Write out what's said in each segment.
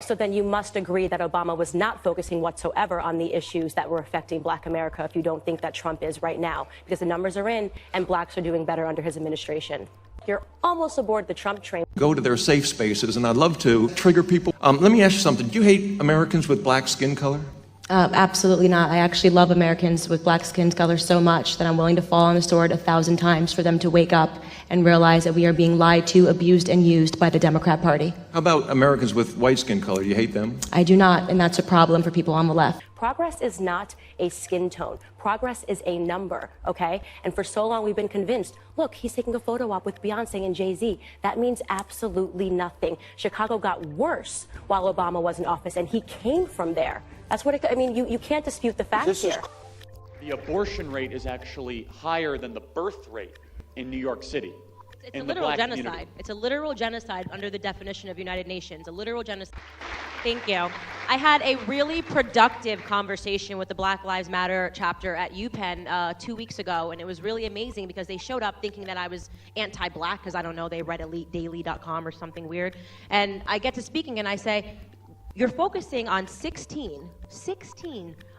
So then you must agree that Obama was not focusing whatsoever on the issues that were affecting Black America if you don't think that Trump is right now, because the numbers are in and blacks are doing better under his administration. You're almost aboard the Trump train. Go to their safe spaces, and I'd love to trigger people. Let me ask you something. Do you hate Americans with black skin color? Absolutely not. I actually love Americans with black skin color so much that I'm willing to fall on the sword 1,000 times for them to wake up and realize that we are being lied to, abused, and used by the Democrat Party. How about Americans with white skin color? Do you hate them? I do not, and that's a problem for people on the left. Progress is not a skin tone. Progress is a number, okay? And for so long we've been convinced, look, he's taking a photo op with Beyonce and Jay-Z. That means absolutely nothing. Chicago got worse while Obama was in office, and he came from there. That's what I mean, you can't dispute the facts here. The abortion rate is actually higher than the birth rate in New York City. It's a literal genocide. It's a literal genocide under the definition of United Nations. A literal genocide. Thank you. I had a really productive conversation with the Black Lives Matter chapter at UPenn 2 weeks ago, and it was really amazing because they showed up thinking that I was anti-black because, I don't know, they read EliteDaily.com or something weird. And I get to speaking and I say, you're focusing on 16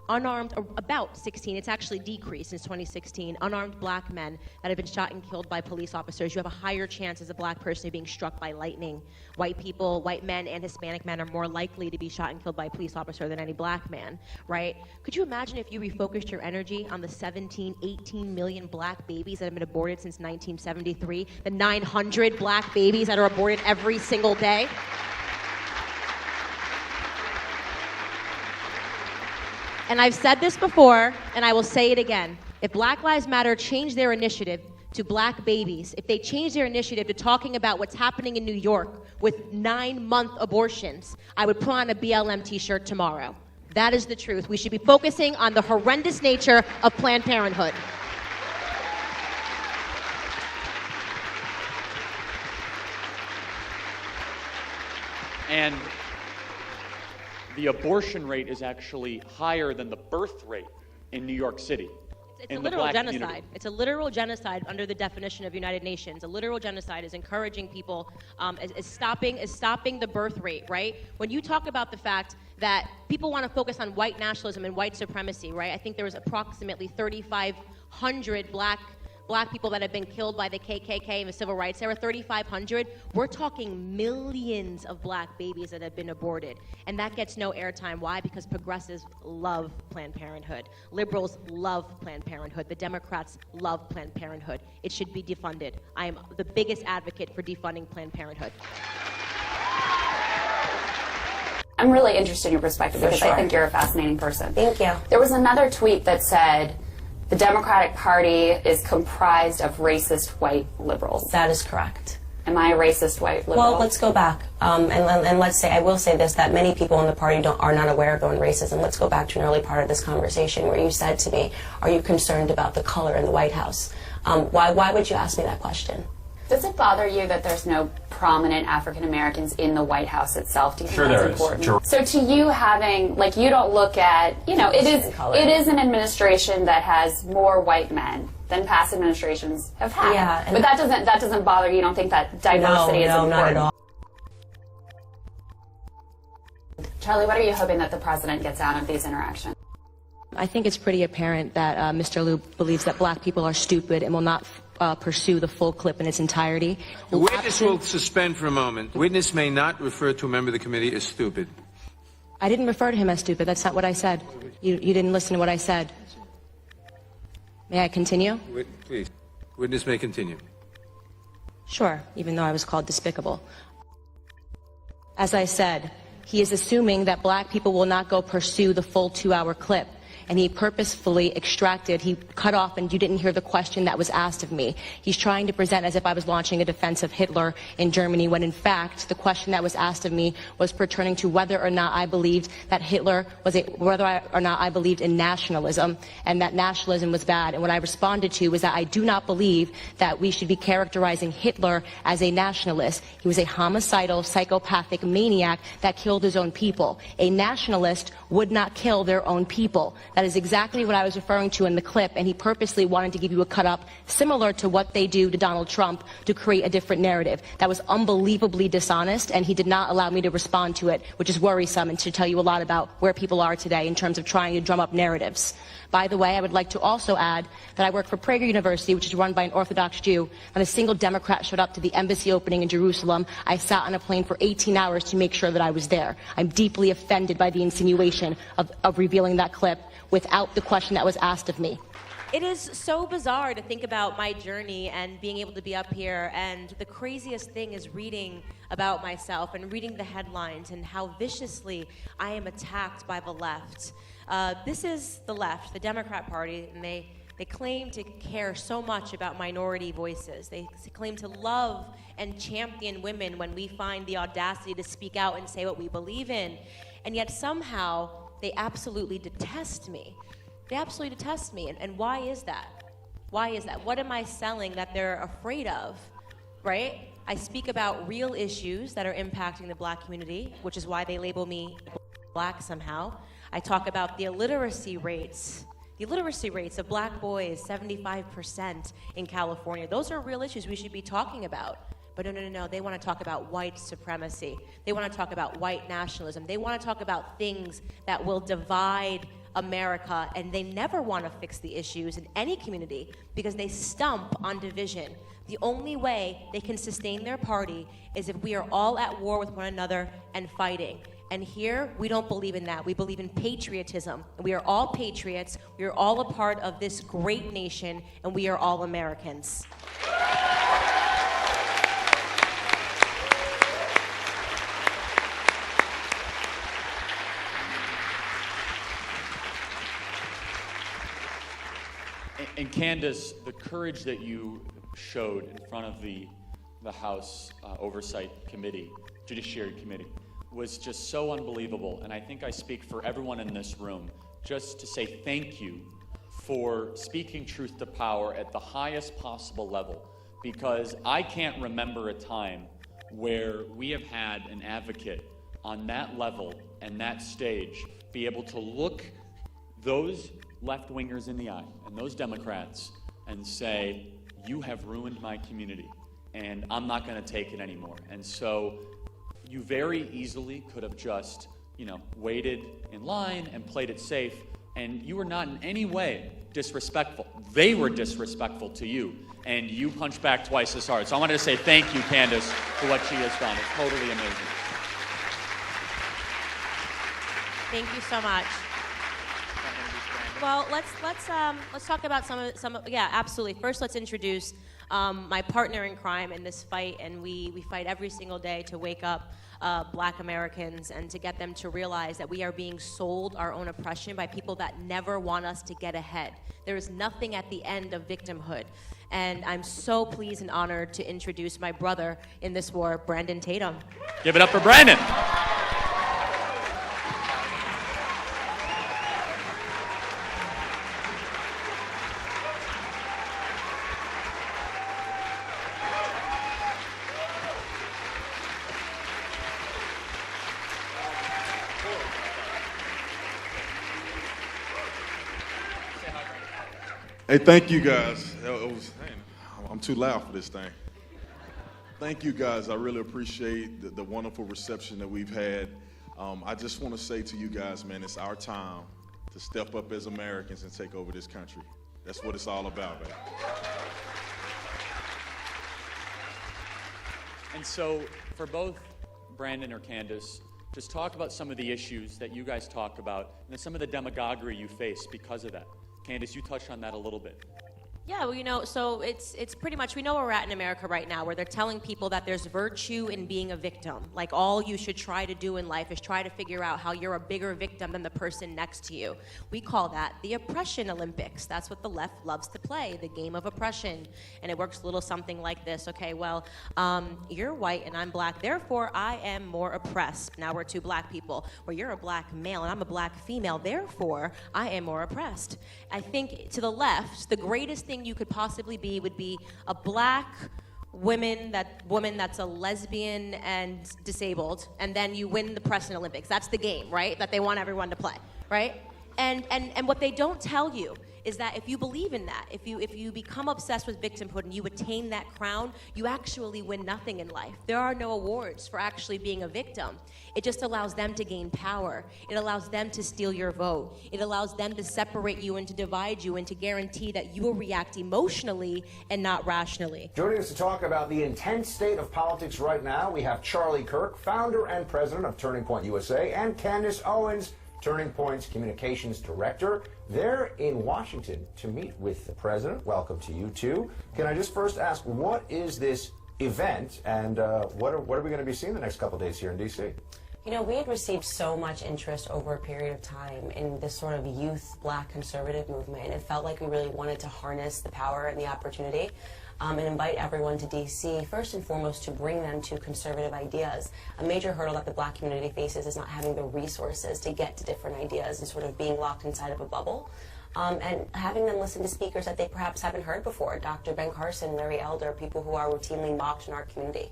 unarmed, or about 16, it's actually decreased since 2016, unarmed black men that have been shot and killed by police officers. You have a higher chance as a black person of being struck by lightning. White people, white men and Hispanic men are more likely to be shot and killed by a police officer than any black man, right? Could you imagine if you refocused your energy on the 17, 18 million black babies that have been aborted since 1973, the 900 black babies that are aborted every single day? And I've said this before, and I will say it again. If Black Lives Matter changed their initiative to black babies, if they changed their initiative to talking about what's happening in New York with 9-month abortions, I would put on a BLM t-shirt tomorrow. That is the truth. We should be focusing on the horrendous nature of Planned Parenthood. And the abortion rate is actually higher than the birth rate in New York City. It's a literal genocide. It's a literal genocide under the definition of United Nations. A literal genocide is encouraging people, is stopping the birth rate, right? When you talk about the fact that people want to focus on white nationalism and white supremacy, right? I think there was approximately 3,500 black people that have been killed by the KKK in the civil rights era, 3,500. We're talking millions of black babies that have been aborted. And that gets no airtime. Why? Because progressives love Planned Parenthood. Liberals love Planned Parenthood. The Democrats love Planned Parenthood. It should be defunded. I am the biggest advocate for defunding Planned Parenthood. I'm really interested in your perspective because I think you're a fascinating person. Thank you. There was another tweet that said, the Democratic Party is comprised of racist white liberals. That is correct. Am I a racist white liberal? Well, let's go back. And let's say, I will say this, that many people in the party are not aware of their own racism. Let's go back to an early part of this conversation where you said to me, are you concerned about the color in the White House? Why would you ask me that question? Does it bother you that there's no prominent African Americans in the White House itself? Do you think that's important? Sure. So to you having, like, you don't look at, you know, it is an administration that has more white men than past administrations have had. Yeah, but that doesn't bother you. You don't think that diversity is important? No, not at all. Charlie, what are you hoping that the president gets out of these interactions? I think it's pretty apparent that Mr. Liu believes that black people are stupid and will not pursue the full clip in its entirety. The witness will suspend for a moment. Witness may not refer to a member of the committee as stupid. I didn't refer to him as stupid. That's not what I said. You didn't listen to what I said. May I continue? Please. Witness may continue. Sure, even though I was called despicable. As I said, he is assuming that black people will not go pursue the full 2-hour clip. And he purposefully he cut off, and you didn't hear the question that was asked of me. He's trying to present as if I was launching a defense of Hitler in Germany, when in fact, the question that was asked of me was pertaining to whether or not I believed that whether or not I believed in nationalism, and that nationalism was bad. And what I responded to was that I do not believe that we should be characterizing Hitler as a nationalist. He was a homicidal, psychopathic maniac that killed his own people. A nationalist would not kill their own people. That is exactly what I was referring to in the clip, and he purposely wanted to give you a cut-up similar to what they do to Donald Trump to create a different narrative. That was unbelievably dishonest, and he did not allow me to respond to it, which is worrisome and should tell you a lot about where people are today in terms of trying to drum up narratives. By the way, I would like to also add that I work for Prager University, which is run by an Orthodox Jew. Not a single Democrat showed up to the embassy opening in Jerusalem. I sat on a plane for 18 hours to make sure that I was there. I'm deeply offended by the insinuation of revealing that clip without the question that was asked of me. It is so bizarre to think about my journey and being able to be up here, and the craziest thing is reading about myself and reading the headlines and how viciously I am attacked by the left. This is the left, the Democrat Party, and they claim to care so much about minority voices. They claim to love and champion women when we find the audacity to speak out and say what we believe in. And yet somehow they absolutely detest me. They absolutely detest me. And why is that? Why is that? What am I selling that they're afraid of, right? I speak about real issues that are impacting the Black community, which is why they label me Black somehow. I talk about the illiteracy rates. The illiteracy rates of Black boys, 75% in California. Those are real issues we should be talking about. But no. They want to talk about white supremacy. They want to talk about white nationalism. They want to talk about things that will divide America, and they never want to fix the issues in any community because they stump on division. The only way they can sustain their party is if we are all at war with one another and fighting. And here, we don't believe in that. We believe in patriotism. We are all patriots. We are all a part of this great nation, and we are all Americans. And Candace, the courage that you showed in front of the House Oversight Committee, Judiciary Committee, was just so unbelievable. And I think I speak for everyone in this room just to say thank you for speaking truth to power at the highest possible level, because I can't remember a time where we have had an advocate on that level and that stage be able to look those left-wingers in the eye and those Democrats and say, you have ruined my community and I'm not going to take it anymore. And so you very easily could have just, waited in line and played it safe, and you were not in any way disrespectful. They were disrespectful to you, and you punched back twice as hard. So I wanted to say thank you, Candace, for what she has done. It's totally amazing. Thank you so much. Well, let's talk about some. Yeah, absolutely. First, let's introduce my partner in crime in this fight, and we fight every single day to wake up Black Americans and to get them to realize that we are being sold our own oppression by people that never want us to get ahead. There is nothing at the end of victimhood. And I'm so pleased and honored to introduce my brother in this war, Brandon Tatum. Give it up for Brandon. Hey, thank you guys. I'm too loud for this thing. Thank you guys. I really appreciate the wonderful reception that we've had. I just want to say to you guys, man, it's our time to step up as Americans and take over this country. That's what it's all about, man. And so for both Brandon or Candace, just talk about some of the issues that you guys talk about and then some of the demagoguery you face because of that. Candace, you touched on that a little bit. Yeah, well, so it's pretty much, we know where we're at in America right now, where they're telling people that there's virtue in being a victim. Like, all you should try to do in life is try to figure out how you're a bigger victim than the person next to you. We call that the oppression Olympics. That's what the left loves to play, the game of oppression. And it works a little something like this. Okay, well, you're white and I'm black, therefore I am more oppressed. Now we're two black people. Well, you're a black male and I'm a black female, therefore I am more oppressed. I think to the left, the greatest thing you could possibly be would be a black woman that's a lesbian and disabled, and then you win the Preston Olympics. That's the game, right? That they want everyone to play, right? And what they don't tell you is that if you believe in that, if you become obsessed with victimhood and you attain that crown, you actually win nothing in life. There are no awards for actually being a victim. It just allows them to gain power. It allows them to steal your vote. It allows them to separate you and to divide you and to guarantee that you will react emotionally and not rationally. Joining us to talk about the intense state of politics right now, we have Charlie Kirk, founder and president of Turning Point USA, and Candace Owens, Turning Point's communications director. They're in Washington to meet with the president. Welcome to you two. Can I just first ask, what is this event, and what are we going to be seeing the next couple of days here in D.C.? You know, we had received so much interest over a period of time in this sort of youth black conservative movement, and it felt like we really wanted to harness the power and the opportunity and invite everyone to D.C., first and foremost, to bring them to conservative ideas. A major hurdle that the black community faces is not having the resources to get to different ideas and sort of being locked inside of a bubble. And having them listen to speakers that they perhaps haven't heard before, Dr. Ben Carson, Larry Elder, people who are routinely mocked in our community.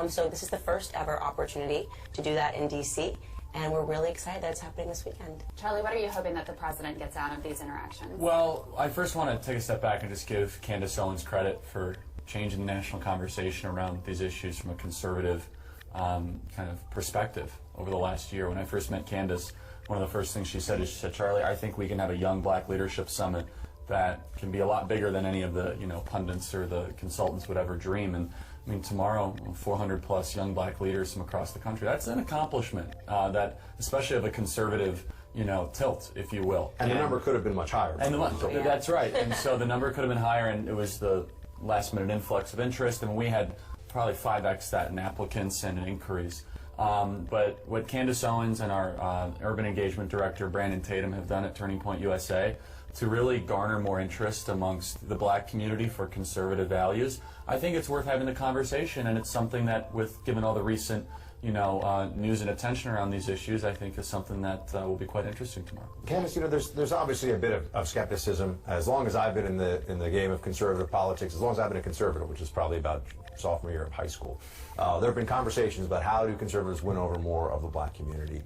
So this is the first ever opportunity to do that in D.C., and we're really excited that it's happening this weekend. Charlie, what are you hoping that the president gets out of these interactions? Well, I first want to take a step back and just give Candace Owens credit for changing the national conversation around these issues from a conservative kind of perspective over the last year. When I first met Candace, one of the first things she said is, she said, Charlie, I think we can have a young black leadership summit that can be a lot bigger than any of the pundits or the consultants would ever dream. And I mean, tomorrow, 400 plus young black leaders from across the country. That's an accomplishment that, especially of a conservative, tilt, if you will. And the number could have been much higher. And that's right. And so the number could have been higher, and it was the last-minute influx of interest. And we had probably 5x that in applicants and in inquiries. But what Candace Owens and our urban engagement director, Brandon Tatum, have done at Turning Point USA to really garner more interest amongst the black community for conservative values, I think it's worth having the conversation, and it's something that, given all the recent news and attention around these issues, I think is something that will be quite interesting tomorrow. Candace, there's obviously a bit of skepticism. As long as I've been in the game of conservative politics, as long as I've been a conservative, which is probably about sophomore year of high school, there have been conversations about how do conservatives win over more of the black community.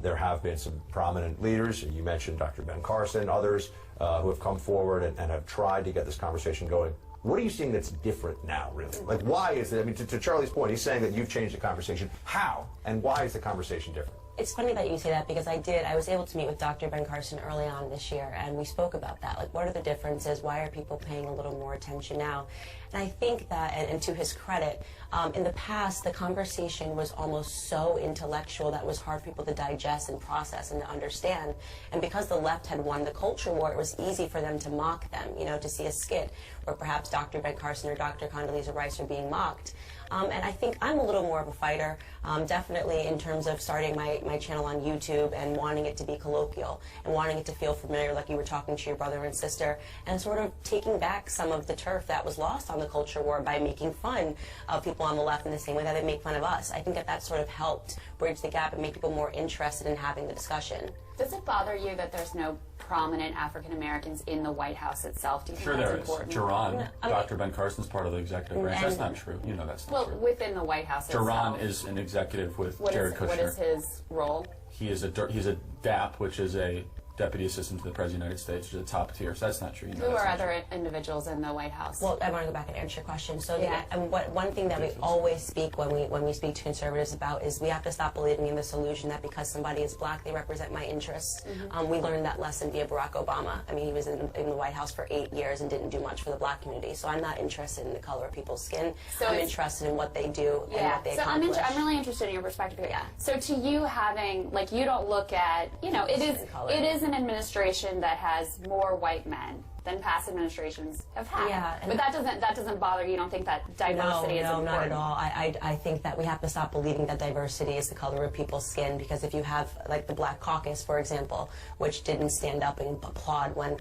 There have been some prominent leaders, you mentioned Dr. Ben Carson, others who have come forward and have tried to get this conversation going. What are you seeing that's different now, really? Like, why is it? I mean, to Charlie's point, he's saying that you've changed the conversation. How and why is the conversation different? It's funny that you say that, because I was able to meet with Dr. Ben Carson early on this year, and we spoke about that. Like, what are the differences? Why are people paying a little more attention now? And I think that, and to his credit, in the past, the conversation was almost so intellectual that it was hard for people to digest and process and to understand. And because the left had won the culture war, it was easy for them to mock them, to see a skit where perhaps Dr. Ben Carson or Dr. Condoleezza Rice are being mocked. And I think I'm a little more of a fighter, definitely in terms of starting my channel on YouTube and wanting it to be colloquial and wanting it to feel familiar, like you were talking to your brother and sister, and sort of taking back some of the turf that was lost on the culture war by making fun of people on the left in the same way that they make fun of us. I think that sort of helped bridge the gap and make people more interested in having the discussion. Does it bother you that there's no prominent African Americans in the White House itself? Do you think sure that's there important? is. Jaron, Dr. Ben Carson's part of the executive branch. That's not true. That's not true. Well, within the White House itself. Jaron is an executive with Jared Kushner. What is his role? He's a DAP, which is a Deputy Assistant to the President of the United States, which is a top tier. So that's not true. Who are other individuals in the White House? Well, I want to go back and answer your question. So, one thing that we always speak when we speak to conservatives about is we have to stop believing in this illusion that because somebody is black, they represent my interests. We learned that lesson via Barack Obama. I mean, he was in the White House for 8 years and didn't do much for the black community. So I'm not interested in the color of people's skin. So I'm interested in what they do and what they accomplish. I'm really interested in your perspective. Yeah. So to you, having you don't look at it is an administration that has more white men than past administrations have had. Yeah, but that doesn't bother you. You don't think that diversity is important? No, not at all. I think that we have to stop believing that diversity is the color of people's skin, because if you have the Black Caucus, for example, which didn't stand up and applaud when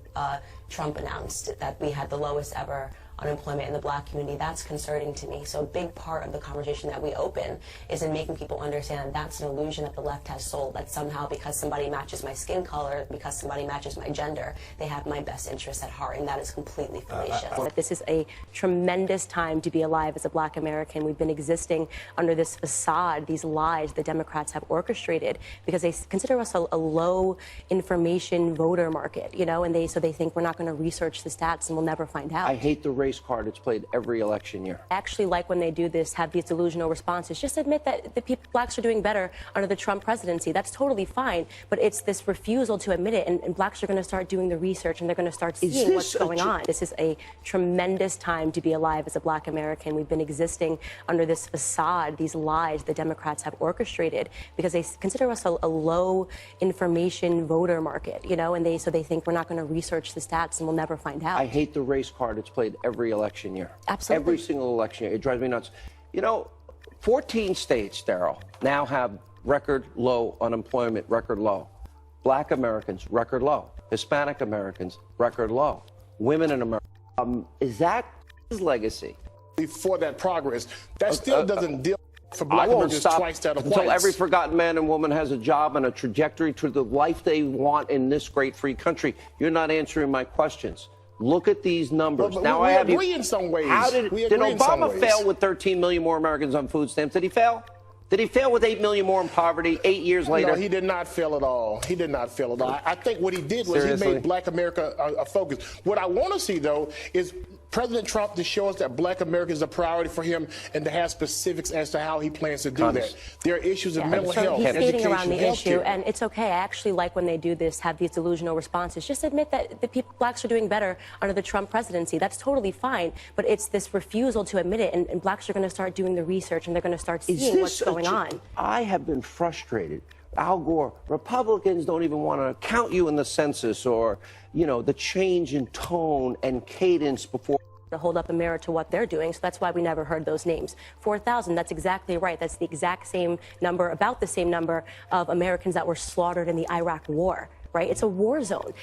Trump announced that we had the lowest ever unemployment in the black community. That's concerning to me. So a big part of the conversation that we open is in making people understand that's an illusion that the left has sold, that somehow because somebody matches my skin color, because somebody matches my gender, they have my best interests at heart, and that is completely fallacious. This is a tremendous time to be alive as a black American. We've been existing under this facade, these lies the Democrats have orchestrated because they consider us a low information voter market, you know, and they think we're not going to research the stats and we'll never find out. I hate the race card. It's played every election year. I actually like when they do this, have these delusional responses. Just admit that the blacks are doing better under the Trump presidency. That's totally fine. But it's this refusal to admit it, and blacks are going to start doing the research and they're going to start seeing what's going on. This is a tremendous time to be alive as a black American. We've been existing under this facade, these lies the Democrats have orchestrated because they consider us a low information voter market, you know, and they think we're not going to research the stats and we'll never find out. I hate the race card. It's played every election year. Absolutely. Every single election year. It drives me nuts. You know, 14 states, Daryl, now have record low unemployment, record low. Black Americans, record low. Hispanic Americans, record low. Women in America. Is that his legacy? For that progress, that still doesn't deal for black Americans twice that of whites. Until every forgotten man and woman has a job and a trajectory to the life they want in this great free country. You're not answering my questions. Look at these numbers. Now I agree in some ways. How did Obama fail with 13 million more Americans on food stamps? Did he fail? Did he fail with 8 million more in poverty 8 years later? No, he did not fail at all. He did not fail at all. I think what he did was he made black America a focus. What I want to see, though, is President Trump to show us that black America is a priority for him and to have specifics as to how he plans to do that. There are issues of mental health, he's skating education, around the issue, healthcare. and it's okay. I actually like when they do this, have these delusional responses. Just admit that blacks are doing better under the Trump presidency. That's totally fine, but it's this refusal to admit it, and blacks are going to start doing the research and they're going to start seeing what's going on. I have been frustrated. Al Gore, Republicans don't even want to count you in the census or, you know, the change in tone and cadence before to hold up a mirror to what they're doing, so that's why we never heard those names. 4,000, that's exactly right. That's the exact same number, about the same number of Americans that were slaughtered in the Iraq War, right? It's a war zone.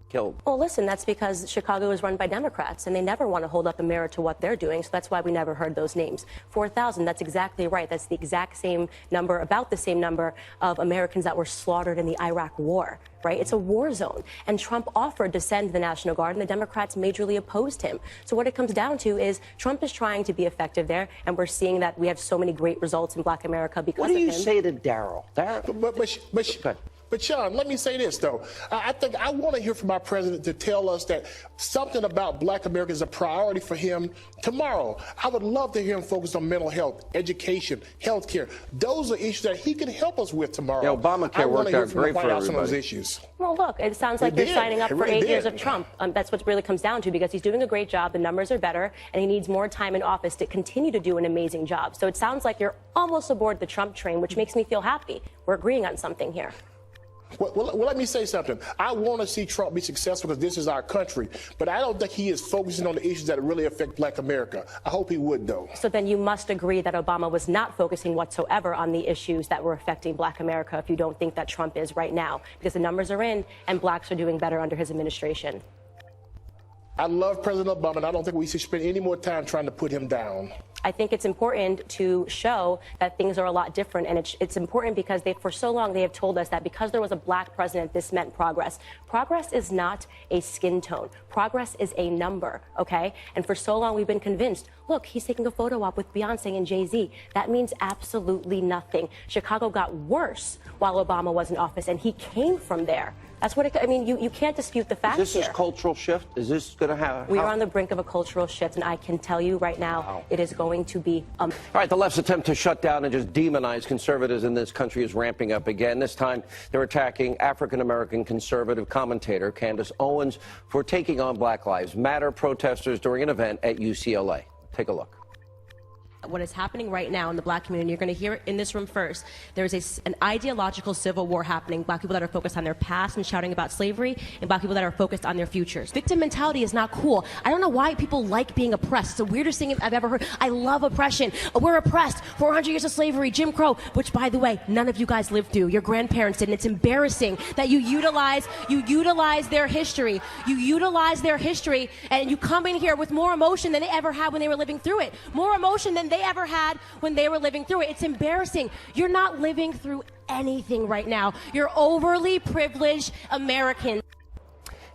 Killed. Well, listen, that's because Chicago is run by Democrats, and they never want to hold up a mirror to what they're doing, so that's why we never heard those names. 4,000, that's exactly right. That's the exact same number, about the same number of Americans that were slaughtered in the Iraq War, right? It's a war zone. And Trump offered to send the National Guard, and the Democrats majorly opposed him. So what it comes down to is Trump is trying to be effective there, and we're seeing that we have so many great results in black America because of him. What do you say to Daryl? But Sean, let me say this, though. I think I want to hear from our president to tell us that something about black America is a priority for him tomorrow. I would love to hear him focus on mental health, education, health care. Those are issues that he can help us with tomorrow. Yeah, Obamacare worked out great for everybody. On those issues. Well, look, it sounds like you're signing up for 8 years of Trump. That's what it really comes down to, because he's doing a great job, the numbers are better, and he needs more time in office to continue to do an amazing job. So it sounds like you're almost aboard the Trump train, which makes me feel happy. We're agreeing on something here. Well, let me say something. I want to see Trump be successful because this is our country, but I don't think he is focusing on the issues that really affect black America. I hope he would, though. So then you must agree that Obama was not focusing whatsoever on the issues that were affecting black America if you don't think that Trump is right now, because the numbers are in and blacks are doing better under his administration. I love President Obama, and I don't think we should spend any more time trying to put him down. I think it's important to show that things are a lot different, and it's important because for so long they have told us that because there was a black president, this meant progress. Progress is not a skin tone. Progress is a number, okay? And for so long we've been convinced, look, he's taking a photo op with Beyonce and Jay-Z. That means absolutely nothing. Chicago got worse while Obama was in office, and he came from there. That's what I mean, you can't dispute the facts. Is this a cultural shift? Is this going to have... We are on the brink of a cultural shift, and I can tell you right now, it is going to be... All right, the left's attempt to shut down and just demonize conservatives in this country is ramping up again. This time, they're attacking African-American conservative commentator Candace Owens for taking on Black Lives Matter protesters during an event at UCLA. Take a look. What is happening right now in the black community, you're going to hear it in this room first. There's an ideological civil war happening. Black people that are focused on their past and shouting about slavery, and black people that are focused on their futures. Victim mentality is not cool. I don't know why people like being oppressed. It's the weirdest thing I've ever heard. I love oppression. We're oppressed. 400 years of slavery, Jim Crow, which, by the way, none of you guys lived through. Your grandparents did, and it's embarrassing that you utilize their history. You utilize their history, and you come in here with more emotion than they ever had when they were living through it. More emotion than they ever had when they were living through it. It's embarrassing. You're not living through anything right now. You're overly privileged Americans.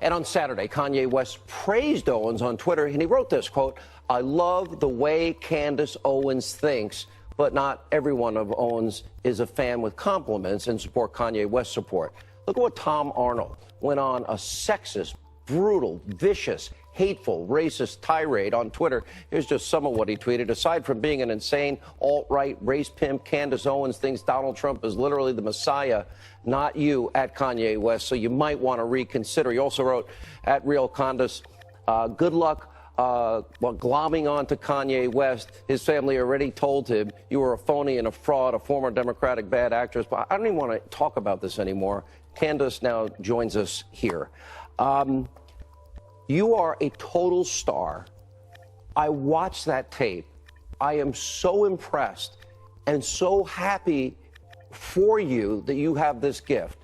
And on Saturday, Kanye West praised Owens on Twitter, and he wrote this, quote, "I love the way Candace Owens thinks, but not everyone of Owens is a fan with compliments and support Kanye West's support." Look at what Tom Arnold went on a sexist, brutal, vicious, hateful, racist tirade on Twitter. Here's just some of what he tweeted. "Aside from being an insane alt-right race pimp, Candace Owens thinks Donald Trump is literally the Messiah, not you, at Kanye West, so you might want to reconsider." He also wrote, "At Real Candace, good luck glomming on to Kanye West. His family already told him you were a phony and a fraud, a former Democratic bad actress." But I don't even want to talk about this anymore. Candace now joins us here. You are a total star. I watched that tape. I am so impressed and so happy for you that you have this gift.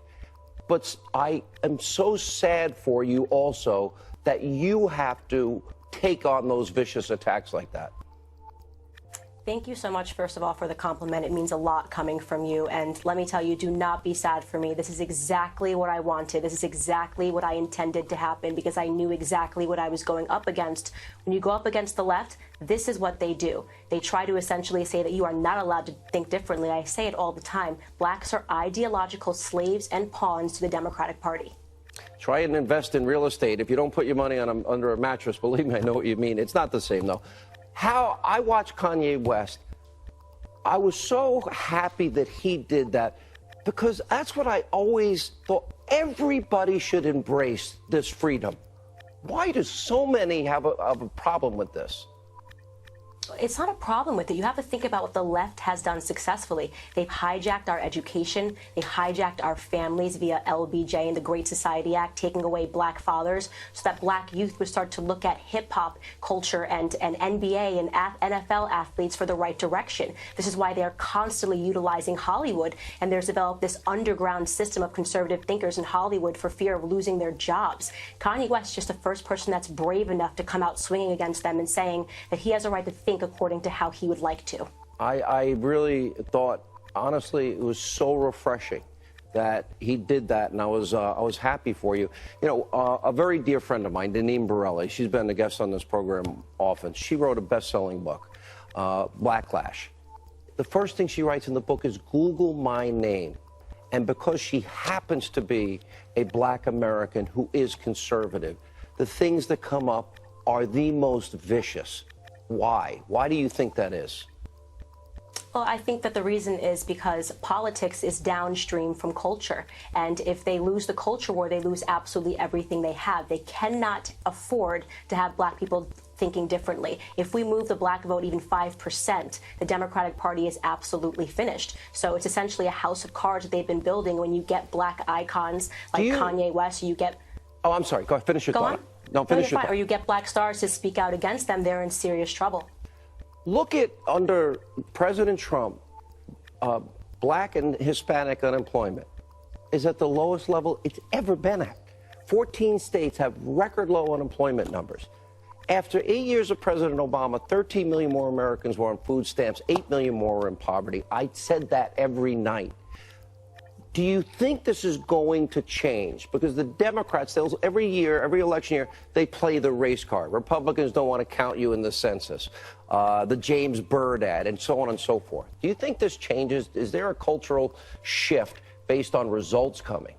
But I am so sad for you also that you have to take on those vicious attacks like that. Thank you so much, first of all, for the compliment. It means a lot coming from you. And let me tell you, do not be sad for me. This is exactly what I wanted. This is exactly what I intended to happen, because I knew exactly what I was going up against. When you go up against the left, this is what they do. They try to essentially say that you are not allowed to think differently. I say it all the time. Blacks are ideological slaves and pawns to the Democratic Party. Try and invest in real estate. If you don't put your money on under a mattress, believe me, I know what you mean. It's not the same, though. How I watched Kanye West, I was so happy that he did that, because that's what I always thought. Everybody should embrace this freedom. Why do so many have a problem with this? It's not a problem with it. You have to think about what the left has done successfully. They've hijacked our education. They hijacked our families via LBJ and the Great Society Act, taking away black fathers so that black youth would start to look at hip-hop culture and NBA and NFL athletes for the right direction. This is why they're constantly utilizing Hollywood, and there's developed this underground system of conservative thinkers in Hollywood for fear of losing their jobs. Kanye West is just the first person that's brave enough to come out swinging against them and saying that he has a right to think according to how he would like to. I really thought, honestly, it was so refreshing that he did that, and I was happy for you. You know, a very dear friend of mine, Deneen Borelli, she's been a guest on this program often. She wrote a best-selling book, Blacklash. The first thing she writes in the book is Google my name. And because she happens to be a black American who is conservative, the things that come up are the most vicious. Why? Why do you think that is? Well, I think that the reason is because politics is downstream from culture. And if they lose the culture war, they lose absolutely everything they have. They cannot afford to have black people thinking differently. If we move the black vote even 5%, the Democratic Party is absolutely finished. So it's essentially a house of cards that they've been building. When you get black icons like Kanye West, you get... Oh, I'm sorry. Go ahead. Finish your thought. On. No, finish your thought. Or you get black stars to speak out against them, they're in serious trouble. Look at under President Trump, black and Hispanic unemployment is at the lowest level it's ever been at. 14 states have record low unemployment numbers. After 8 years of President Obama, 13 million more Americans were on food stamps, 8 million more were in poverty. I said that every night. Do you think this is going to change? Because the Democrats, every year, every election year, they play the race card. Republicans don't want to count you in the census, the James Byrd ad, and so on and so forth. Do you think this changes? Is there a cultural shift based on results coming?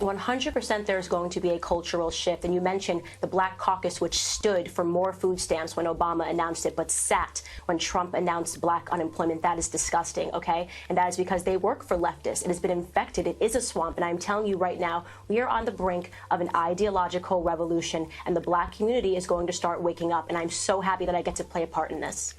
100% there's going to be a cultural shift. And you mentioned the Black Caucus, which stood for more food stamps when Obama announced it, but sat when Trump announced black unemployment. That is disgusting, okay? And that is because they work for leftists. It has been infected. It is a swamp. And I'm telling you right now, we are on the brink of an ideological revolution, and the black community is going to start waking up. And I'm so happy that I get to play a part in this.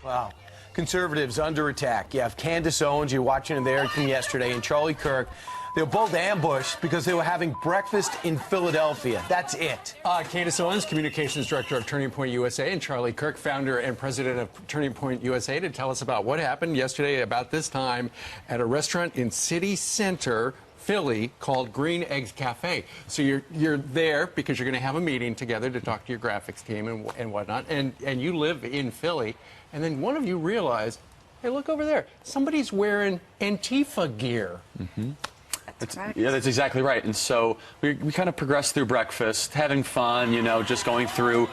Wow. Conservatives under attack. You have Candace Owens, you're watching it there from yesterday, and Charlie Kirk. They were both ambushed because they were having breakfast in Philadelphia. That's it. Candace Owens, Communications Director of Turning Point USA, and Charlie Kirk, Founder and President of Turning Point USA, to tell us about what happened yesterday about this time at a restaurant in City Center, Philly, called Green Eggs Cafe. So you're there because you're going to have a meeting together to talk to your graphics team and whatnot, and you live in Philly, and then one of you realized, hey, look over there, somebody's wearing Antifa gear. Mm-hmm. Yeah, that's exactly right. And so we kind of progressed through breakfast, having fun, just going through,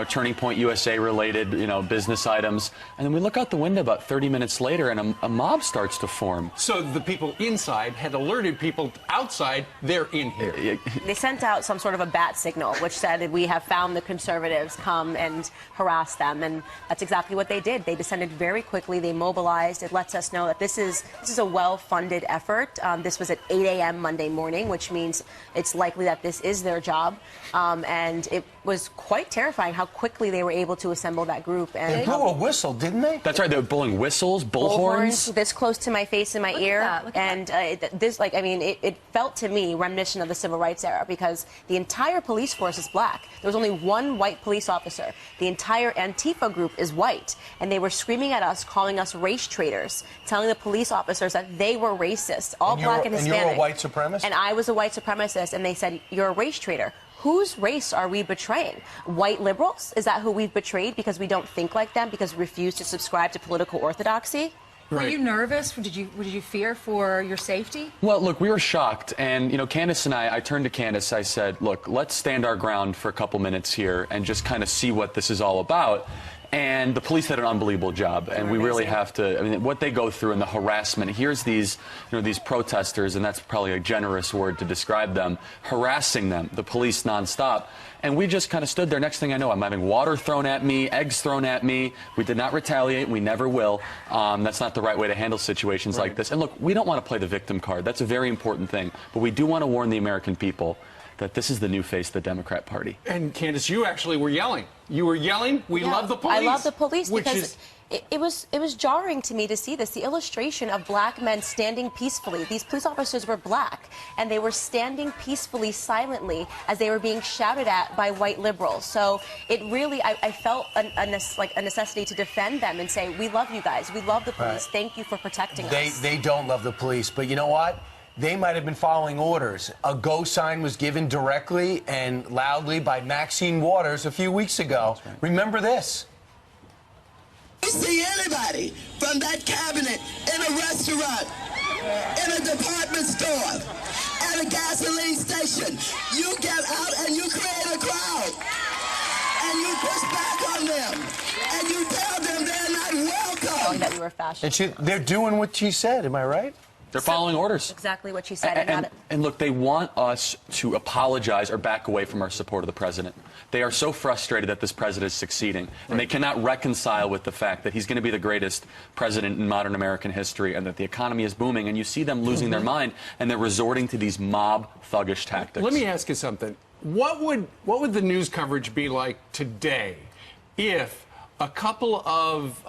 Turning Point USA related, business items. And then we look out the window about 30 minutes later and a mob starts to form. So the people inside had alerted people outside, they're in here. They sent out some sort of a bat signal, which said we have found the conservatives, come and harass them. And that's exactly what they did. They descended very quickly. They mobilized. It lets us know that this is a well-funded effort. This was at 8 a.m. Monday morning, which means it's likely that this is their job. And it was quite terrifying how quickly they were able to assemble that group. And they blew a whistle, didn't they? That's right. They were blowing whistles, bullhorns. This close to my face and my ear. And it felt to me reminiscent of the Civil Rights era, because the entire police force is black. There was only one white police officer. The entire Antifa group is white. And they were screaming at us, calling us race traitors, telling the police officers that they were racist, all black and Hispanic. And you're a white supremacist? And I was a white supremacist, and they said, you're a race traitor. Whose race are we betraying? White liberals? Is that who we've betrayed because we don't think like them, because we refuse to subscribe to political orthodoxy? Were you nervous? Did you fear for your safety? Well, look, we were shocked. And, Candace and I turned to Candace, I said, look, let's stand our ground for a couple minutes here and just kind of see what this is all about. And the police did an unbelievable job, and we really have to, what they go through and the harassment. Here's these, these protesters, and that's probably a generous word to describe them, harassing them, the police nonstop. And we just kind of stood there. Next thing I know, I'm having water thrown at me, eggs thrown at me. We did not retaliate. We never will. That's not the right way to handle situations like this. And look, we don't want to play the victim card. That's a very important thing. But we do want to warn the American people that this is the new face of the Democrat Party. And Candace, you actually were yelling. You were yelling, we love the police. I love the police because it was jarring to me to see this, the illustration of black men standing peacefully. These police officers were black, and they were standing peacefully, silently, as they were being shouted at by white liberals. So it really, I felt a necessity to defend them and say, we love you guys. We love the police. Thank you for protecting us. They don't love the police, but you know what? They might have been following orders. A go sign was given directly and loudly by Maxine Waters a few weeks ago. Right. Remember this. You see anybody from that cabinet in a restaurant, in a department store, at a gasoline station, you get out and you create a crowd. And you push back on them. And you tell them they're not welcome. That we were fashioned. And they're doing what she said, am I right? They're following orders. Exactly what she said. And look, they want us to apologize or back away from our support of the president. They are so frustrated that this president is succeeding, and they cannot reconcile with the fact that he's going to be the greatest president in modern American history and that the economy is booming, and you see them losing their mind, and they're resorting to these mob thuggish tactics. Let me ask you something. What would the news coverage be like today if a couple of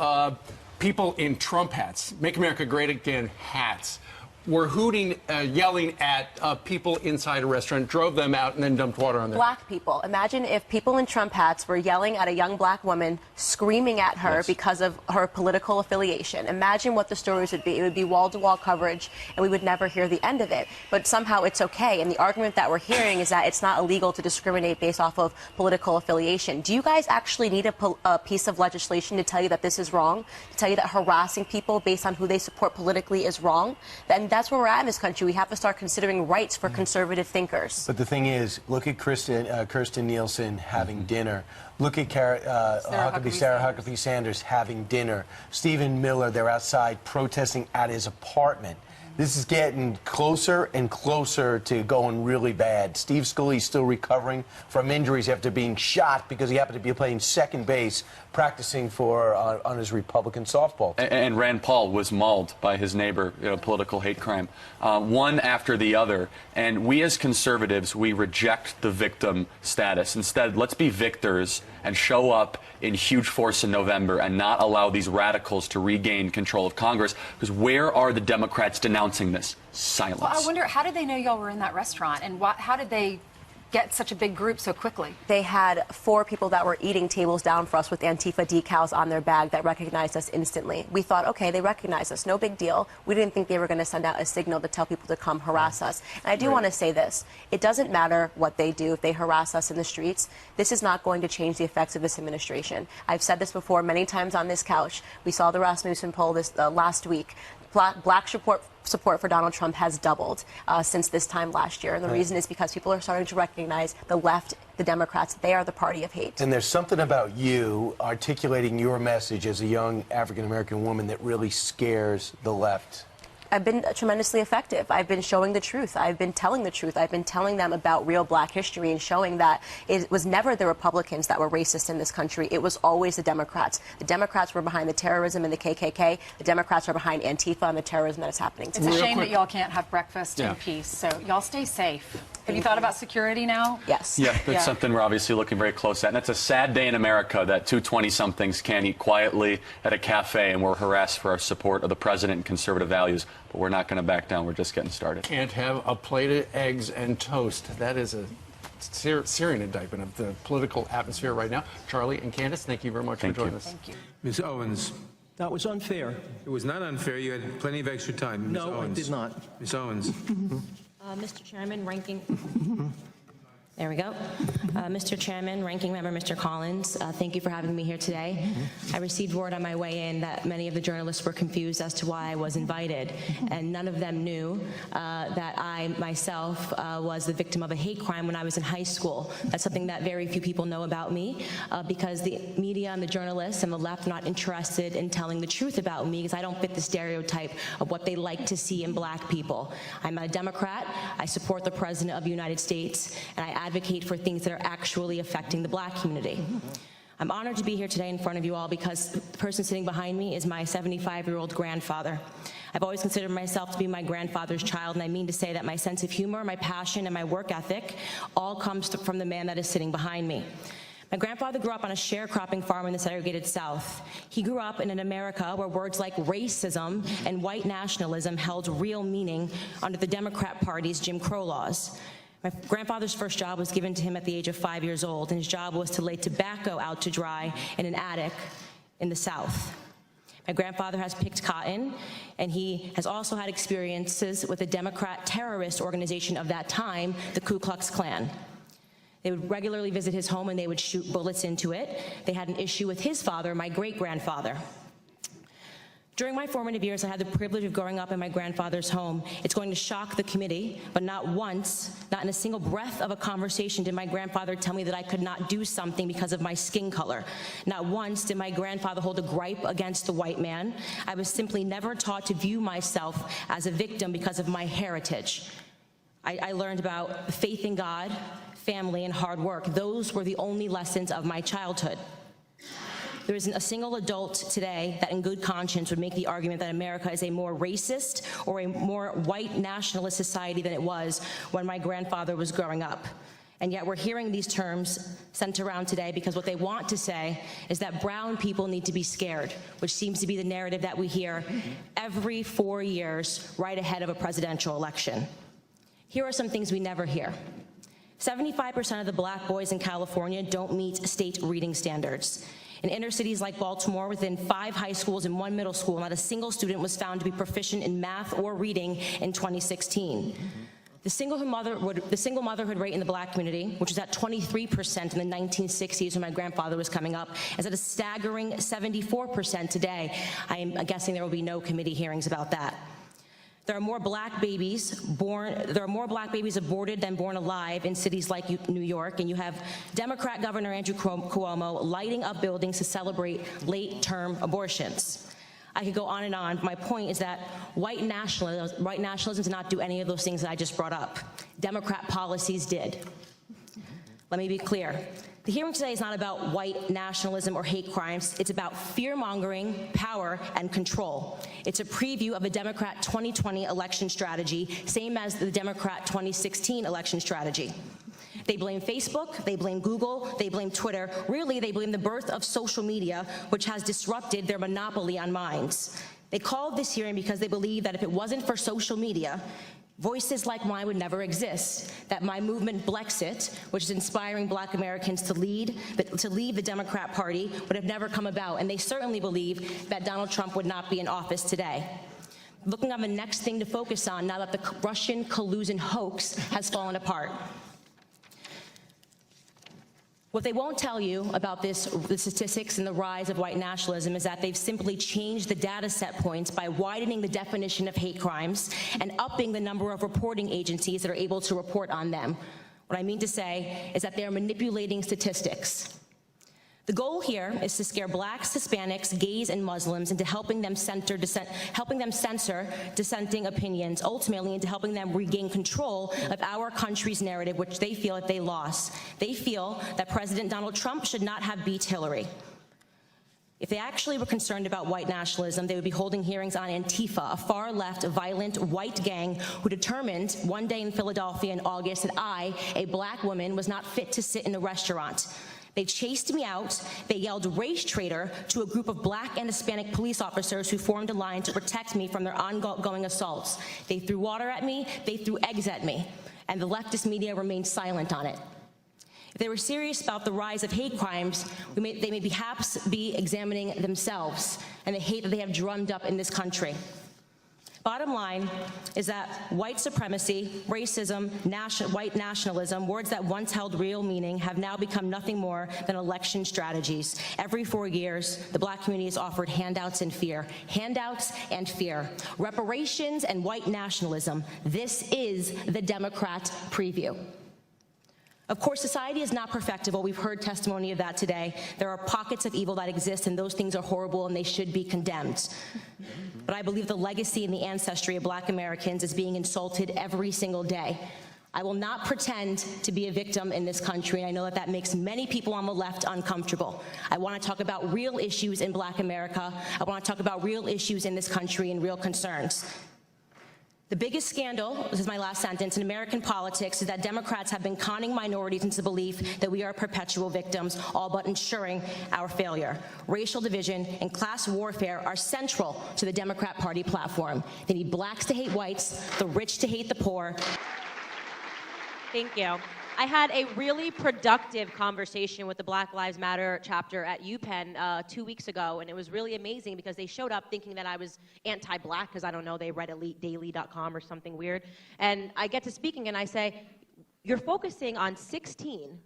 people in Trump hats, Make America Great Again hats, were hooting, yelling at people inside a restaurant, drove them out, and then dumped water on them? Black people. Imagine if people in Trump hats were yelling at a young black woman, screaming at her because of her political affiliation. Imagine what the stories would be. It would be wall-to-wall coverage, and we would never hear the end of it. But somehow it's okay. And the argument that we're hearing is that it's not illegal to discriminate based off of political affiliation. Do you guys actually need a piece of legislation to tell you that this is wrong? To tell you that harassing people based on who they support politically is wrong? Then that's where we're at in this country. We have to start considering rights for conservative thinkers. But the thing is, look at Kirsten Nielsen having dinner. Look at Sarah Huckabee Sanders having dinner. Stephen Miller, they're outside protesting at his apartment. This is getting closer and closer to going really bad. Steve Scalise still recovering from injuries after being shot because he happened to be playing second base, practicing for on his Republican softball team. And Rand Paul was mauled by his neighbor, political hate crime, one after the other. And we as conservatives, we reject the victim status. Instead, let's be victors and show up in huge force in November and not allow these radicals to regain control of Congress. Because where are the Democrats denouncing this? Silence. Well, I wonder, how did they know y'all were in that restaurant, and how did they get such a big group so quickly? They had 4 people that were eating tables down for us with Antifa decals on their bag that recognized us instantly. We thought, okay, they recognize us, no big deal. We didn't think they were going to send out a signal to tell people to come harass us. And I do want to say this. It doesn't matter what they do if they harass us in the streets. This is not going to change the effects of this administration. I've said this before many times on this couch. We saw the Rasmussen poll this last week. Black support for Donald Trump has doubled since this time last year. And the reason is because people are starting to recognize the left, the Democrats, they are the party of hate. And there's something about you articulating your message as a young African-American woman that really scares the left. I've been tremendously effective. I've been showing the truth. I've been telling the truth. I've been telling them about real black history and showing that it was never the Republicans that were racist in this country. It was always the Democrats. The Democrats were behind the terrorism and the KKK. The Democrats are behind Antifa and the terrorism that is happening today. It's a shame that y'all can't have breakfast in peace, so y'all stay safe. Have you thought about security now? Yes. Yeah, that's something we're obviously looking very close at. And it's a sad day in America that 2 20-somethings can't eat quietly at a cafe and we're harassed for our support of the president and conservative values. But we're not going to back down. We're just getting started. Can't have a plate of eggs and toast. That is a searing indictment of the political atmosphere right now. Charlie and Candace, thank you very much for joining us. Thank you. Ms. Owens. That was unfair. It was not unfair. You had plenty of extra time. Ms. No, Owens. I did not. Ms. Owens. Mr. Chairman, There we go. Mr. Chairman, Ranking Member Mr. Collins, thank you for having me here today. I received word on my way in that many of the journalists were confused as to why I was invited, and none of them knew that I myself was the victim of a hate crime when I was in high school. That's something that very few people know about me because the media and the journalists and the left are not interested in telling the truth about me because I don't fit the stereotype of what they like to see in black people. I'm a Democrat. I support the President of the United States, and I advocate for things that are actually affecting the black community. I'm honored to be here today in front of you all because the person sitting behind me is my 75-year-old grandfather. I've always considered myself to be my grandfather's child, and I mean to say that my sense of humor, my passion, and my work ethic all comes from the man that is sitting behind me. My grandfather grew up on a sharecropping farm in the segregated South. He grew up in an America where words like racism and white nationalism held real meaning under the Democrat Party's Jim Crow laws. My grandfather's first job was given to him at the age of 5 years old, and his job was to lay tobacco out to dry in an attic in the South. My grandfather has picked cotton, and he has also had experiences with a Democrat terrorist organization of that time, the Ku Klux Klan. They would regularly visit his home, and they would shoot bullets into it. They had an issue with his father, my great-grandfather. During my formative years, I had the privilege of growing up in my grandfather's home. It's going to shock the committee, but not once, not in a single breath of a conversation did my grandfather tell me that I could not do something because of my skin color. Not once did my grandfather hold a gripe against the white man. I was simply never taught to view myself as a victim because of my heritage. I learned about faith in God, family, and hard work. Those were the only lessons of my childhood. There isn't a single adult today that in good conscience would make the argument that America is a more racist or a more white nationalist society than it was when my grandfather was growing up. And yet we're hearing these terms sent around today because what they want to say is that brown people need to be scared, which seems to be the narrative that we hear every 4 years right ahead of a presidential election. Here are some things we never hear. 75% of the black boys in California don't meet state reading standards. In inner cities like Baltimore, within 5 high schools and 1 middle school, not a single student was found to be proficient in math or reading in 2016. The single motherhood rate in the black community, which was at 23% in the 1960s when my grandfather was coming up, is at a staggering 74% today. I am guessing there will be no committee hearings about that. There are more black babies aborted than born alive in cities like New York, and you have Democrat Governor Andrew Cuomo lighting up buildings to celebrate late-term abortions. I could go on and on. My point is that white nationalism did not do any of those things that I just brought up. Democrat policies did. Let me be clear. The hearing today is not about white nationalism or hate crimes. It's about fear-mongering, power, and control. It's a preview of a Democrat 2020 election strategy, same as the Democrat 2016 election strategy. They blame Facebook, they blame Google, they blame Twitter. Really, they blame the birth of social media, which has disrupted their monopoly on minds. They called this hearing because they believe that if it wasn't for social media, voices like mine would never exist, that my movement Blexit, which is inspiring Black Americans to leave the Democrat Party, would have never come about, and they certainly believe that Donald Trump would not be in office today. Looking on the next thing to focus on now that the Russian collusion hoax has fallen apart. What they won't tell you about the statistics and the rise of white nationalism is that they've simply changed the data set points by widening the definition of hate crimes and upping the number of reporting agencies that are able to report on them. What I mean to say is that they're manipulating statistics. The goal here is to scare blacks, Hispanics, gays, and Muslims into helping them censor dissenting opinions, ultimately into helping them regain control of our country's narrative, which they feel that they lost. They feel that President Donald Trump should not have beat Hillary. If they actually were concerned about white nationalism, they would be holding hearings on Antifa, a far-left, violent, white gang who determined one day in Philadelphia in August that I, a black woman, was not fit to sit in a restaurant. They chased me out, they yelled race traitor to a group of black and Hispanic police officers who formed a line to protect me from their ongoing assaults. They threw water at me, they threw eggs at me, and the leftist media remained silent on it. If they were serious about the rise of hate crimes, they may perhaps be examining themselves and the hate that they have drummed up in this country. Bottom line is that white supremacy, racism, white nationalism, words that once held real meaning, have now become nothing more than election strategies. Every 4 years, the black community is offered handouts and fear. Handouts and fear. Reparations and white nationalism. This is the Democrat preview. Of course, society is not perfectible. We've heard testimony of that today. There are pockets of evil that exist, and those things are horrible, and they should be condemned. But I believe the legacy and the ancestry of black Americans is being insulted every single day. I will not pretend to be a victim in this country, and I know that that makes many people on the left uncomfortable. I want to talk about real issues in black America. I want to talk about real issues in this country and real concerns. The biggest scandal, this is my last sentence, in American politics is that Democrats have been conning minorities into the belief that we are perpetual victims, all but ensuring our failure. Racial division and class warfare are central to the Democrat Party platform. They need blacks to hate whites, the rich to hate the poor. Thank you. I had a really productive conversation with the Black Lives Matter chapter at UPenn 2 weeks ago, and it was really amazing because they showed up thinking that I was anti-black because, I don't know, they read EliteDaily.com or something weird. And I get to speaking and I say, you're focusing on 16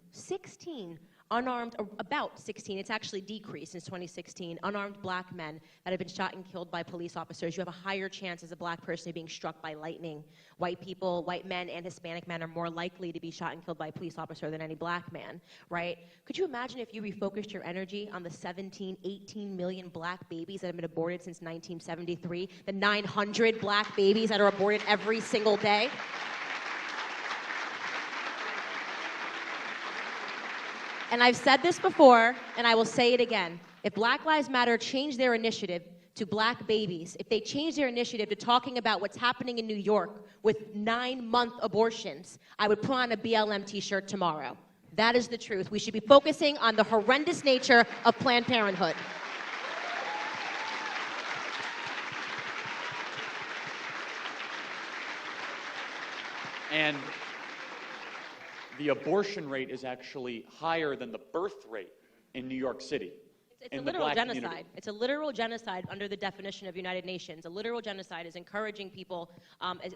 unarmed, or about 16, it's actually decreased since 2016, unarmed black men that have been shot and killed by police officers. You have a higher chance as a black person of being struck by lightning. White people, white men and Hispanic men are more likely to be shot and killed by a police officer than any black man, right? Could you imagine if you refocused your energy on the 17, 18 million black babies that have been aborted since 1973, the 900 black babies that are aborted every single day? And I've said this before, and I will say it again. If Black Lives Matter changed their initiative to black babies, if they changed their initiative to talking about what's happening in New York with 9-month abortions, I would put on a BLM t-shirt tomorrow. That is the truth. We should be focusing on the horrendous nature of Planned Parenthood. And the abortion rate is actually higher than the birth rate in New York City. It's a literal genocide. It's a literal genocide under the definition of United Nations. A literal genocide is encouraging people,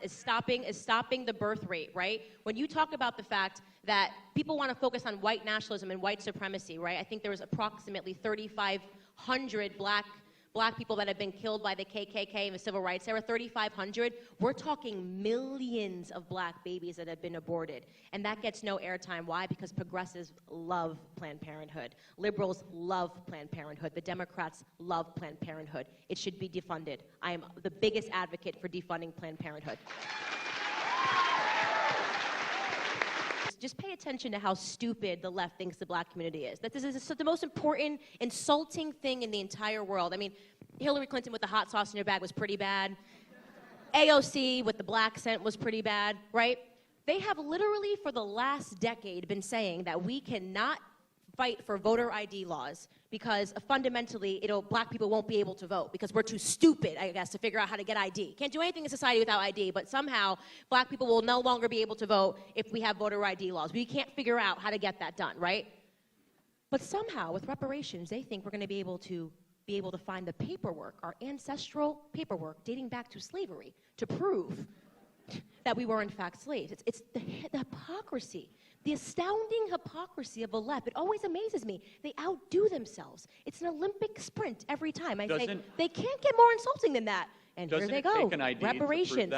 is stopping the birth rate, right? When you talk about the fact that people want to focus on white nationalism and white supremacy, right? I think there was approximately 3,500 black black people that have been killed by the KKK in the civil rights era, 3,500. We're talking millions of black babies that have been aborted. And that gets no airtime. Why? Because progressives love Planned Parenthood. Liberals love Planned Parenthood. The Democrats love Planned Parenthood. It should be defunded. I am the biggest advocate for defunding Planned Parenthood. Just pay attention to how stupid the left thinks the black community is. That this is the most important, insulting thing in the entire world. I mean, Hillary Clinton with the hot sauce in her bag was pretty bad. AOC with the black scent was pretty bad, right? They have literally for the last decade been saying that we cannot fight for voter ID laws because fundamentally black people won't be able to vote because we're too stupid, I guess, to figure out how to get ID. Can't do anything in society without ID, but somehow black people will no longer be able to vote if we have voter ID laws. We can't figure out how to get that done, right? But somehow with reparations, they think we're going to be able to find the paperwork, our ancestral paperwork dating back to slavery, to prove that we were in fact slaves. It's the hypocrisy. The astounding hypocrisy of the left. It always amazes me. They outdo themselves. It's an Olympic sprint every time. I say, they can't get more insulting than that. And here they go. Reparations.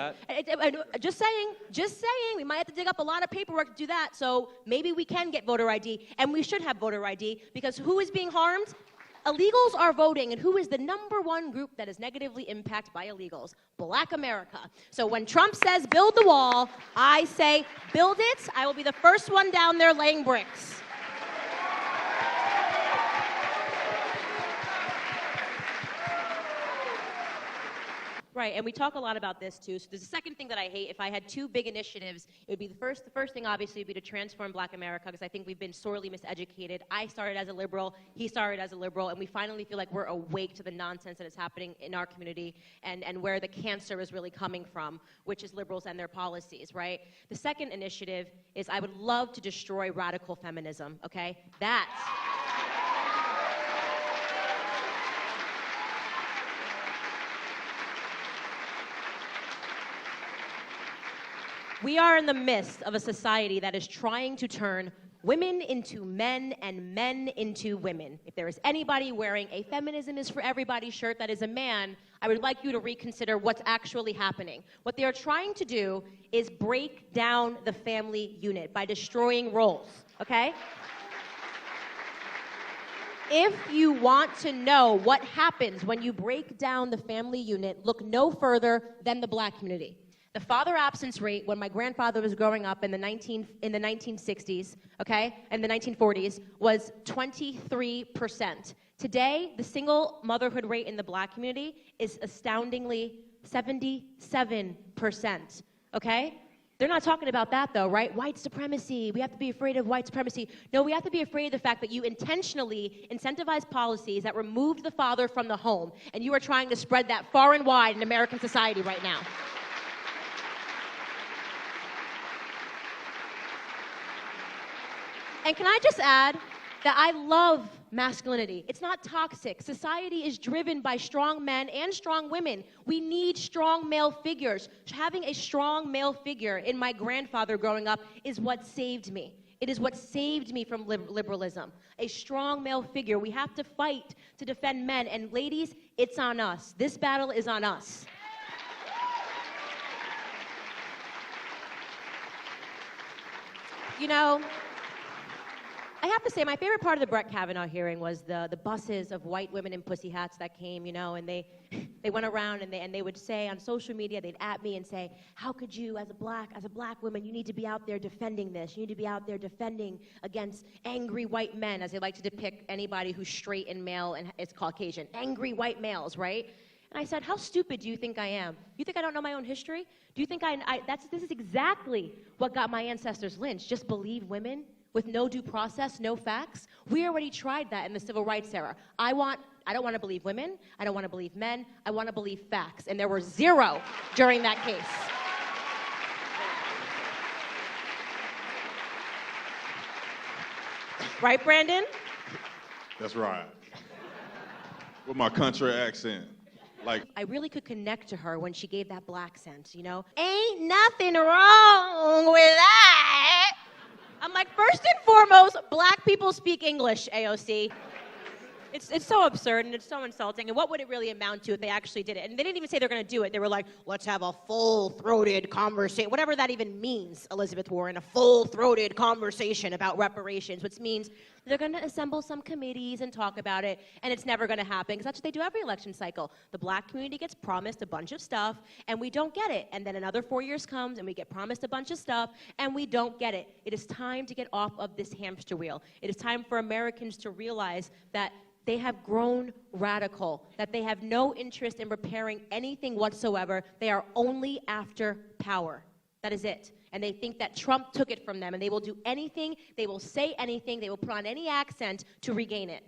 Just saying, we might have to dig up a lot of paperwork to do that, so maybe we can get voter ID, and we should have voter ID, because who is being harmed? Illegals are voting, and who is the #1 group that is negatively impacted by illegals? Black America. So when Trump says build the wall, I say build it. I will be the first one down there laying bricks. Right, and we talk a lot about this too. So there's a second thing that I hate. If I had two big initiatives, it would be the first thing obviously would be to transform black America, because I think we've been sorely miseducated. I started as a liberal, he started as a liberal, and we finally feel like we're awake to the nonsense that is happening in our community and where the cancer is really coming from, which is liberals and their policies, right? The second initiative is I would love to destroy radical feminism, okay? We are in the midst of a society that is trying to turn women into men and men into women. If there is anybody wearing a feminism is for everybody shirt that is a man, I would like you to reconsider what's actually happening. What they are trying to do is break down the family unit by destroying roles, okay? If you want to know what happens when you break down the family unit, look no further than the black community. The father absence rate when my grandfather was growing up in the 1960s, okay, and the 1940s was 23%. Today, the single motherhood rate in the black community is astoundingly 77%, okay? They're not talking about that though, right? White supremacy, we have to be afraid of white supremacy. No, we have to be afraid of the fact that you intentionally incentivize policies that remove the father from the home, and you are trying to spread that far and wide in American society right now. And can I just add that I love masculinity. It's not toxic. Society is driven by strong men and strong women. We need strong male figures. Having a strong male figure in my grandfather growing up is what saved me. It is what saved me from liberalism. A strong male figure. We have to fight to defend men. And ladies, it's on us. This battle is on us. You know, I have to say, my favorite part of the Brett Kavanaugh hearing was the buses of white women in pussy hats that came, you know, and they went around and they would say on social media, they'd at me and say, how could you, as a black woman, you need to be out there defending this. You need to be out there defending against angry white men, as they like to depict anybody who's straight and male and is Caucasian. Angry white males, right? And I said, how stupid do you think I am? You think I don't know my own history? Do you think this is exactly what got my ancestors lynched? Just believe women? With no due process, no facts? We already tried that in the civil rights era. I don't want to believe women. I don't want to believe men. I want to believe facts. And there were 0 during that case. Right, Brandon? That's right. With my country accent. Like, I really could connect to her when she gave that black scent, you know? Ain't nothing wrong with that. I'm like, first and foremost, black people speak English, AOC. It's so absurd and it's so insulting. And what would it really amount to if they actually did it? And they didn't even say they're going to do it. They were like, let's have a full-throated conversation, whatever that even means, Elizabeth Warren, a full-throated conversation about reparations, which means they're going to assemble some committees and talk about it, and it's never going to happen, because that's what they do every election cycle. The black community gets promised a bunch of stuff, and we don't get it. And then another 4 years comes, and we get promised a bunch of stuff, and we don't get it. It is time to get off of this hamster wheel. It is time for Americans to realize that they have grown radical, that they have no interest in repairing anything whatsoever. They are only after power. That is it. And they think that Trump took it from them, and they will do anything, they will say anything, they will put on any accent to regain it.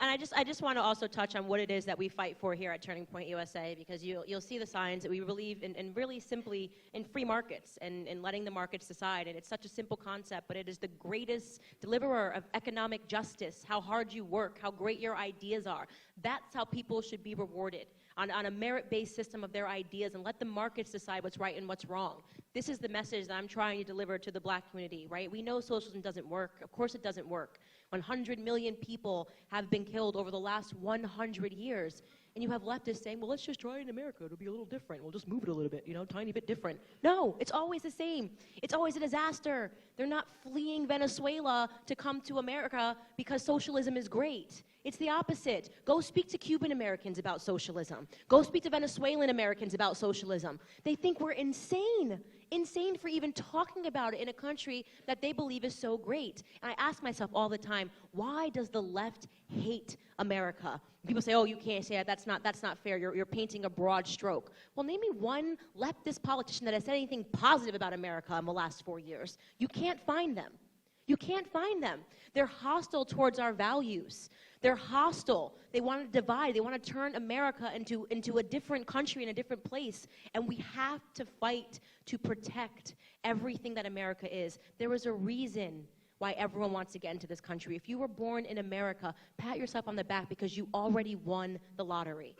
And I just want to also touch on what it is that we fight for here at Turning Point USA, because you'll see the signs that we believe in really simply in free markets and in letting the markets decide. And it's such a simple concept, but it is the greatest deliverer of economic justice, how hard you work, how great your ideas are. That's how people should be rewarded, on a merit-based system of their ideas, and let the markets decide what's right and what's wrong. This is the message that I'm trying to deliver to the black community, right? We know socialism doesn't work. Of course it doesn't work. 100 million people have been killed over the last 100 years. And you have leftists saying, well, let's just try it in America. It'll be a little different. We'll just move it a little bit, tiny bit different. No, it's always the same. It's always a disaster. They're not fleeing Venezuela to come to America because socialism is great. It's the opposite. Go speak to Cuban Americans about socialism. Go speak to Venezuelan Americans about socialism. They think we're insane. Insane for even talking about it in a country that they believe is so great. And I ask myself all the time, why does the left hate America? People say, oh, you can't say that. That's not fair. You're painting a broad stroke. Well, name me one leftist politician that has said anything positive about America in the last 4 years. You can't find them. You can't find them. They're hostile towards our values. They're hostile. They want to divide. They want to turn America into a different country and a different place. And we have to fight to protect everything that America is. There is a reason why everyone wants to get into this country. If you were born in America, pat yourself on the back because you already won the lottery.